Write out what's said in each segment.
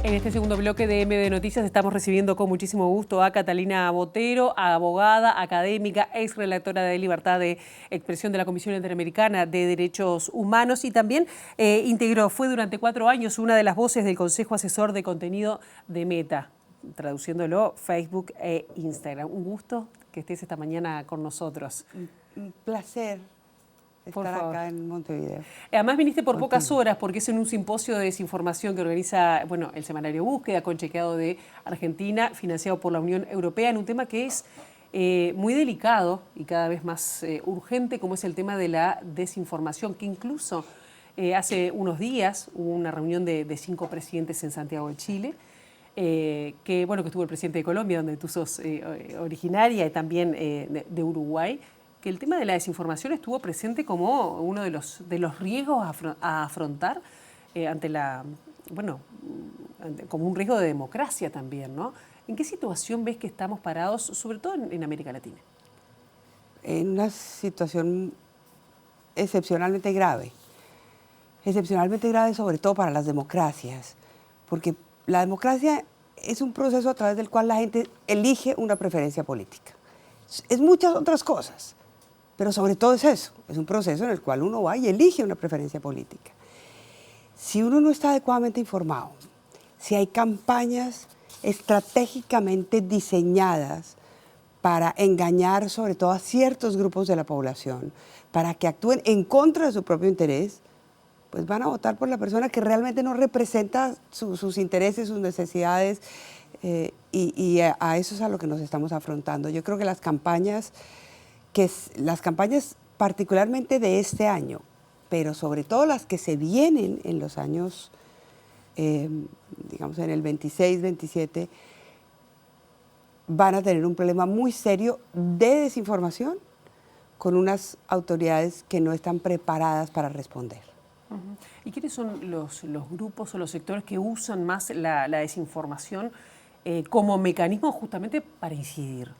En este segundo bloque de MD Noticias estamos recibiendo con muchísimo gusto a Catalina Botero, abogada, académica, ex relatora de libertad de expresión de la Comisión Interamericana de Derechos Humanos y también fue durante 4 años una de las voces del Consejo Asesor de Contenido de Meta, traduciéndolo Facebook e Instagram. Un gusto que estés esta mañana con nosotros. Un placer estar acá en Montevideo. Además viniste por pocas horas porque es en un simposio de desinformación que organiza el semanario Búsqueda, con chequeado de Argentina, financiado por la Unión Europea, en un tema que es muy delicado y cada vez más urgente, como es el tema de la desinformación, que incluso hace unos días hubo una reunión de 5 presidentes en Santiago de Chile, que estuvo el presidente de Colombia, donde tú sos originaria, y también de Uruguay, que el tema de la desinformación estuvo presente como uno de los riesgos a afrontar como un riesgo de democracia también, ¿no? ¿En qué situación ves que estamos parados, sobre todo en América Latina? En una situación excepcionalmente grave sobre todo para las democracias, porque la democracia es un proceso a través del cual la gente elige una preferencia política. Es muchas otras cosas, pero sobre todo es eso, es un proceso en el cual uno va y elige una preferencia política. Si uno no está adecuadamente informado, si hay campañas estratégicamente diseñadas para engañar sobre todo a ciertos grupos de la población, para que actúen en contra de su propio interés, pues van a votar por la persona que realmente no representa sus intereses, sus necesidades, y a eso es a lo que nos estamos afrontando. Yo creo que las campañas particularmente de este año, pero sobre todo las que se vienen en los años, digamos en el 26, 27, van a tener un problema muy serio de desinformación con unas autoridades que no están preparadas para responder. ¿Y quiénes son los grupos o los sectores que usan más la desinformación como mecanismo justamente para incidir?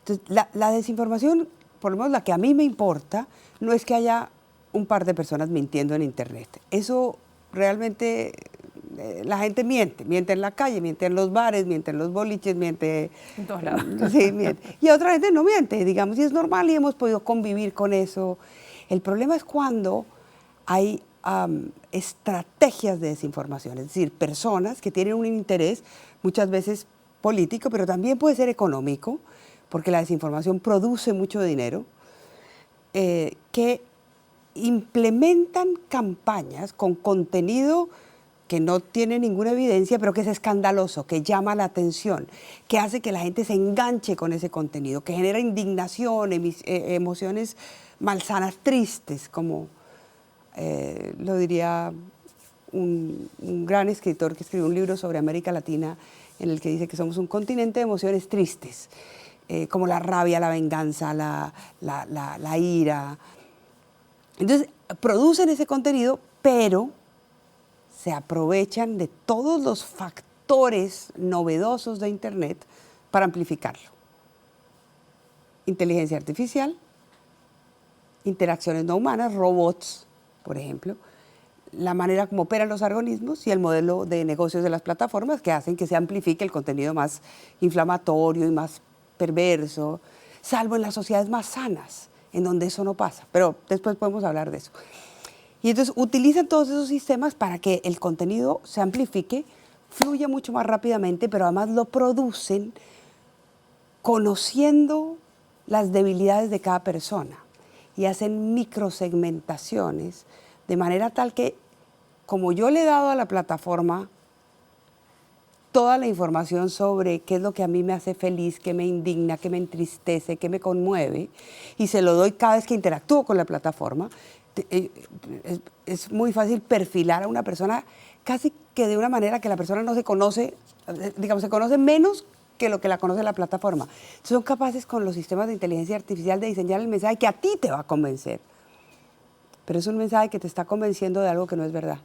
Entonces, la desinformación, por lo menos la que a mí me importa, no es que haya un par de personas mintiendo en Internet. Eso realmente, la gente miente en la calle, miente en los bares, miente en los boliches, miente... En todos lados. Sí, miente. Y otra gente no miente, digamos, y es normal y hemos podido convivir con eso. El problema es cuando hay estrategias de desinformación, es decir, personas que tienen un interés, muchas veces político, pero también puede ser económico, porque la desinformación produce mucho dinero, que implementan campañas con contenido que no tiene ninguna evidencia, pero que es escandaloso, que llama la atención, que hace que la gente se enganche con ese contenido, que genera indignación, emociones malsanas, tristes, como lo diría un gran escritor que escribió un libro sobre América Latina, en el que dice que somos un continente de emociones tristes, como la rabia, la venganza, la ira. Entonces, producen ese contenido, pero se aprovechan de todos los factores novedosos de Internet para amplificarlo. Inteligencia artificial, interacciones no humanas, robots, por ejemplo, la manera como operan los algoritmos y el modelo de negocios de las plataformas que hacen que se amplifique el contenido más inflamatorio y más perverso, salvo en las sociedades más sanas, en donde eso no pasa. Pero después podemos hablar de eso. Y entonces utilizan todos esos sistemas para que el contenido se amplifique, fluya mucho más rápidamente, pero además lo producen conociendo las debilidades de cada persona y hacen microsegmentaciones de manera tal que, como yo le he dado a la plataforma toda la información sobre qué es lo que a mí me hace feliz, qué me indigna, qué me entristece, qué me conmueve, y se lo doy cada vez que interactúo con la plataforma, es muy fácil perfilar a una persona casi que de una manera que la persona no se conoce, digamos, se conoce menos que lo que la conoce la plataforma. Son capaces con los sistemas de inteligencia artificial de diseñar el mensaje que a ti te va a convencer. Pero es un mensaje que te está convenciendo de algo que no es verdad,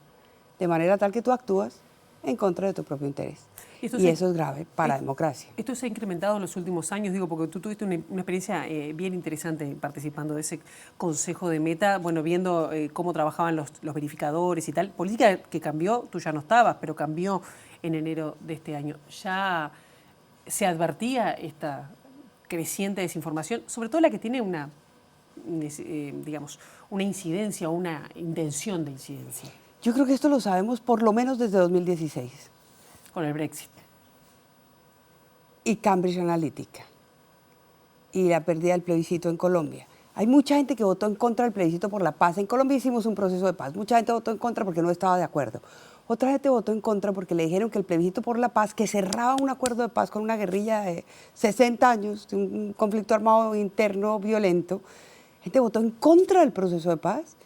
de manera tal que tú actúas en contra de tu propio interés. Y eso es grave para la democracia. Esto se ha incrementado en los últimos años, digo, porque tú tuviste una experiencia bien interesante participando de ese consejo de Meta, bueno, viendo cómo trabajaban los verificadores y tal. Política que cambió, tú ya no estabas, pero cambió en enero de este año. Ya se advertía esta creciente desinformación, sobre todo la que tiene una, digamos, una incidencia o una intención de incidencia. Yo creo que esto lo sabemos por lo menos desde 2016. Con el Brexit. Y Cambridge Analytica. Y la pérdida del plebiscito en Colombia. Hay mucha gente que votó en contra del plebiscito por la paz. En Colombia hicimos un proceso de paz. Mucha gente votó en contra porque no estaba de acuerdo. Otra gente votó en contra porque le dijeron que el plebiscito por la paz, que cerraba un acuerdo de paz con una guerrilla de 60 años, de un conflicto armado interno violento, gente votó en contra del proceso de paz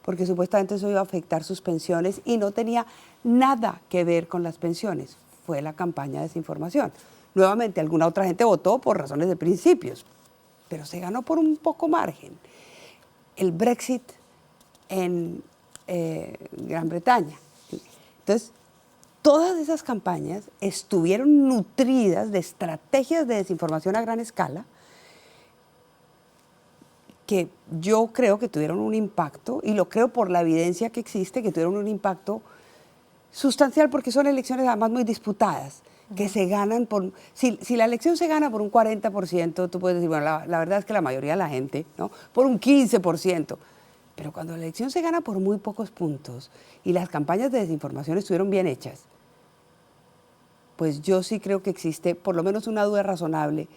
porque supuestamente eso iba a afectar sus pensiones y no tenía nada que ver con las pensiones. Fue la campaña de desinformación. Nuevamente, alguna otra gente votó por razones de principios, pero se ganó por un poco margen. El Brexit en Gran Bretaña. Entonces, todas esas campañas estuvieron nutridas de estrategias de desinformación a gran escala que yo creo que tuvieron un impacto, y lo creo por la evidencia que existe, que tuvieron un impacto sustancial porque son elecciones además muy disputadas, que se ganan por... Si la elección se gana por un 40%, tú puedes decir, bueno, la verdad es que la mayoría de la gente, ¿no? Por un 15%. Pero cuando la elección se gana por muy pocos puntos y las campañas de desinformación estuvieron bien hechas, pues yo sí creo que existe por lo menos una duda razonable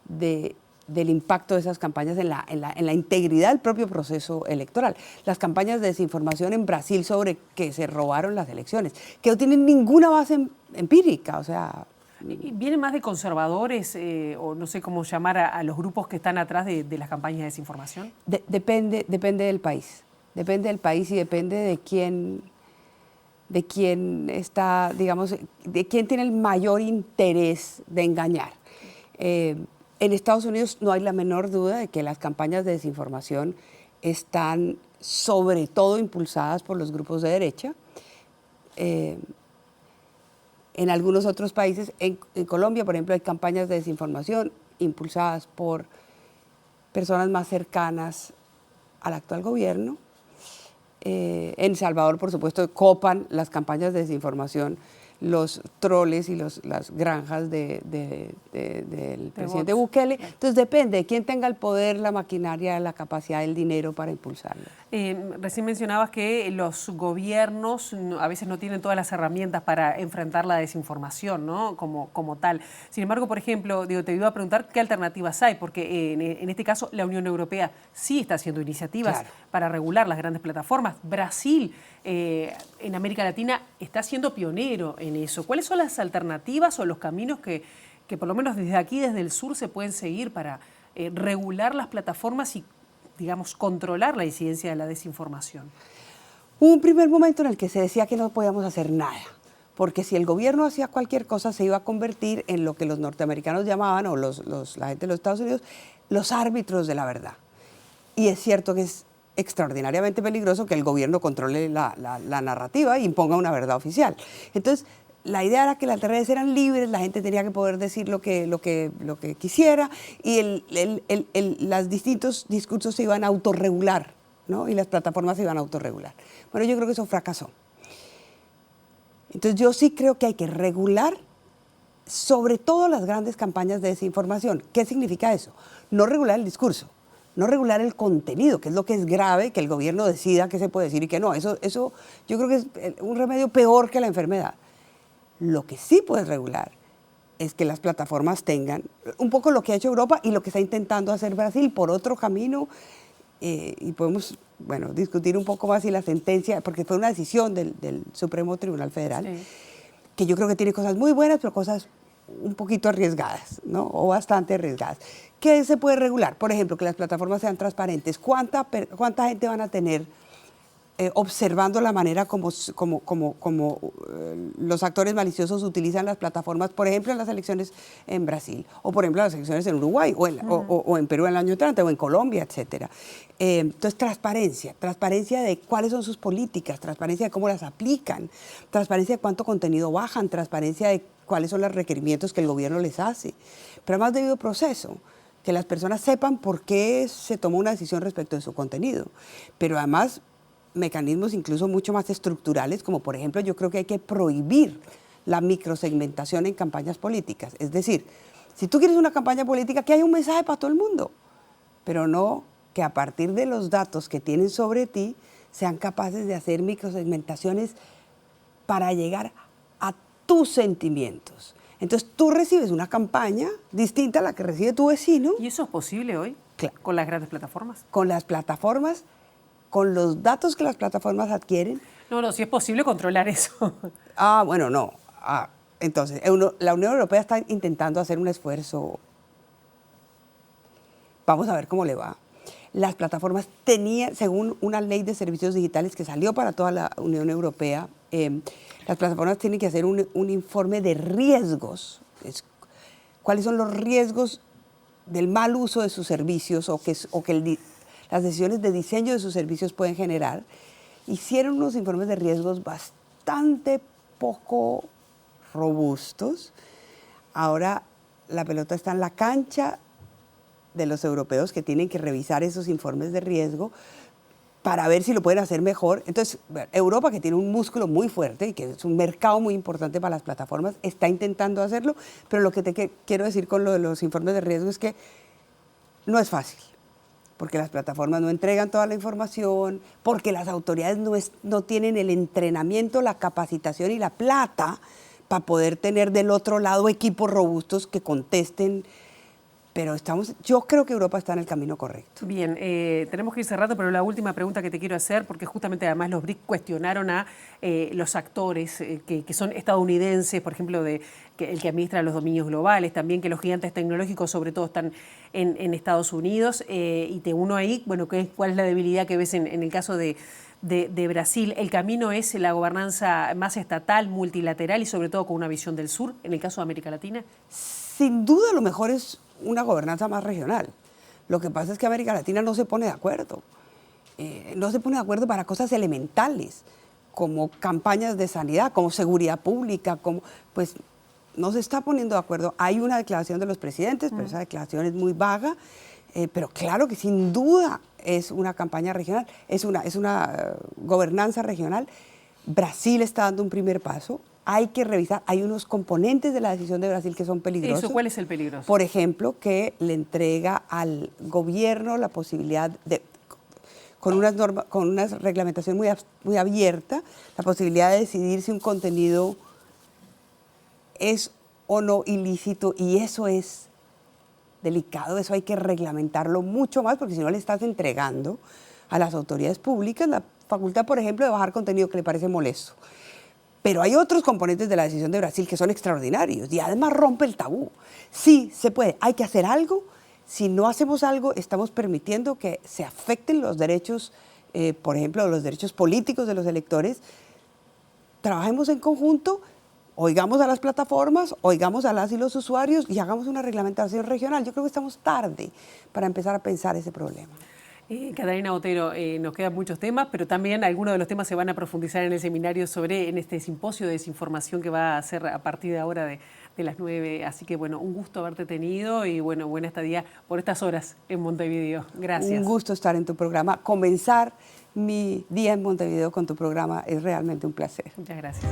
del impacto de esas campañas en la integridad del propio proceso electoral. Las campañas de desinformación en Brasil sobre que se robaron las elecciones, que no tienen ninguna base empírica, o sea... ¿Viene más de conservadores o no sé cómo llamar a los grupos que están atrás de las campañas de desinformación? Depende del país. Depende del país y depende de quién está, digamos, de quién tiene el mayor interés de engañar. En Estados Unidos no hay la menor duda de que las campañas de desinformación están sobre todo impulsadas por los grupos de derecha. En algunos otros países, en Colombia, por ejemplo, hay campañas de desinformación impulsadas por personas más cercanas al actual gobierno. En El Salvador, por supuesto, copan las campañas de desinformación los troles y las granjas del presidente Bukele. Entonces depende de quién tenga el poder, la maquinaria, la capacidad, el dinero para impulsarlo. Recién mencionabas que los gobiernos a veces no tienen todas las herramientas para enfrentar la desinformación, ¿no? como tal. Sin embargo, por ejemplo, te iba a preguntar qué alternativas hay, porque en este caso la Unión Europea sí está haciendo iniciativas para regular las grandes plataformas. Brasil, en América Latina, está siendo pionero en eso. ¿Cuáles son las alternativas o los caminos que por lo menos desde aquí, desde el sur, se pueden seguir para regular las plataformas y, digamos, controlar la incidencia de la desinformación? Hubo un primer momento en el que se decía que no podíamos hacer nada, porque si el gobierno hacía cualquier cosa se iba a convertir en lo que los norteamericanos llamaban, o la gente de los Estados Unidos, los árbitros de la verdad. Y es cierto que es extraordinariamente peligroso que el gobierno controle la narrativa e imponga una verdad oficial. Entonces, la idea era que las redes eran libres, la gente tenía que poder decir lo que quisiera, y los distintos discursos se iban a autorregular, ¿no? Y las plataformas se iban a autorregular. Bueno, yo creo que eso fracasó. Entonces, yo sí creo que hay que regular sobre todo las grandes campañas de desinformación. ¿Qué significa eso? No regular el discurso, no regular el contenido, que es lo que es grave, que el gobierno decida qué se puede decir y qué no. Eso yo creo que es un remedio peor que la enfermedad. Lo que sí puedes regular es que las plataformas tengan un poco lo que ha hecho Europa y lo que está intentando hacer Brasil por otro camino, y podemos, bueno, discutir un poco más si la sentencia, porque fue una decisión del Supremo Tribunal Federal, que yo creo que tiene cosas muy buenas, pero cosas un poquito arriesgadas, ¿no? O bastante arriesgadas. ¿Qué se puede regular? Por ejemplo, que las plataformas sean transparentes. ¿Cuánta gente van a tener observando la manera como los actores maliciosos utilizan las plataformas, por ejemplo, en las elecciones en Brasil, o por ejemplo en las elecciones en Uruguay, o en Perú en el año entrante, o en Colombia, etcétera. Entonces, transparencia de cuáles son sus políticas, transparencia de cómo las aplican, transparencia de cuánto contenido bajan, transparencia de cuáles son los requerimientos que el gobierno les hace, pero además debido proceso, que las personas sepan por qué se tomó una decisión respecto de su contenido, pero además mecanismos incluso mucho más estructurales, como por ejemplo yo creo que hay que prohibir la microsegmentación en campañas políticas. Es decir, si tú quieres una campaña política, que haya un mensaje para todo el mundo, pero no que a partir de los datos que tienen sobre ti sean capaces de hacer microsegmentaciones para llegar a tus sentimientos. Entonces tú recibes una campaña distinta a la que recibe tu vecino. ¿Y eso es posible hoy? Claro. ¿Con las grandes plataformas? Con las plataformas, con los datos que las plataformas adquieren. No, si es posible controlar eso. Bueno, no. Entonces, la Unión Europea está intentando hacer un esfuerzo. Vamos a ver cómo le va. Las plataformas tenían, según una ley de servicios digitales que salió para toda la Unión Europea, las plataformas tienen que hacer un informe de riesgos. ¿Cuáles son los riesgos del mal uso de sus servicios o que las decisiones de diseño de sus servicios pueden generar? Hicieron unos informes de riesgos bastante poco robustos. Ahora la pelota está en la cancha de los europeos, que tienen que revisar esos informes de riesgo para ver si lo pueden hacer mejor. Entonces, Europa, que tiene un músculo muy fuerte y que es un mercado muy importante para las plataformas, está intentando hacerlo, pero lo que quiero decir con lo de los informes de riesgo es que no es fácil, porque las plataformas no entregan toda la información, porque las autoridades no tienen el entrenamiento, la capacitación y la plata para poder tener del otro lado equipos robustos que contesten. Pero yo creo que Europa está en el camino correcto. Bien, tenemos que ir cerrando, pero la última pregunta que te quiero hacer, porque justamente además los BRIC cuestionaron a los actores que son estadounidenses, por ejemplo, el que administra los dominios globales, también que los gigantes tecnológicos sobre todo están en Estados Unidos, y te uno ahí, bueno, ¿cuál es la debilidad que ves en el caso de Brasil? ¿El camino es la gobernanza más estatal, multilateral y sobre todo con una visión del sur, en el caso de América Latina? Sin duda lo mejor es una gobernanza más regional. Lo que pasa es que América Latina no se pone de acuerdo. No se pone de acuerdo para cosas elementales, como campañas de sanidad, como seguridad pública, pues no se está poniendo de acuerdo. Hay una declaración de los presidentes, pero esa declaración es muy vaga, pero claro que sin duda es una campaña regional, es una gobernanza regional. Brasil está dando un primer paso. Hay que revisar, hay unos componentes de la decisión de Brasil que son peligrosos. ¿Eso cuál es el peligroso? Por ejemplo, que le entrega al gobierno la posibilidad de, con una reglamentación muy abierta, la posibilidad de decidir si un contenido es o no ilícito, y eso es delicado, eso hay que reglamentarlo mucho más, porque si no le estás entregando a las autoridades públicas la facultad, por ejemplo, de bajar contenido que le parece molesto. Pero hay otros componentes de la decisión de Brasil que son extraordinarios y además rompe el tabú. Sí, se puede, hay que hacer algo. Si no hacemos algo, estamos permitiendo que se afecten los derechos, por ejemplo, los derechos políticos de los electores. Trabajemos en conjunto, oigamos a las plataformas, oigamos a las y los usuarios y hagamos una reglamentación regional. Yo creo que estamos tarde para empezar a pensar ese problema. Catalina Otero, nos quedan muchos temas, pero también algunos de los temas se van a profundizar en el seminario en este simposio de desinformación que va a ser a partir de ahora de las 9. Así que, bueno, un gusto haberte tenido y, bueno, buena estadía por estas horas en Montevideo. Gracias. Un gusto estar en tu programa. Comenzar mi día en Montevideo con tu programa es realmente un placer. Muchas gracias.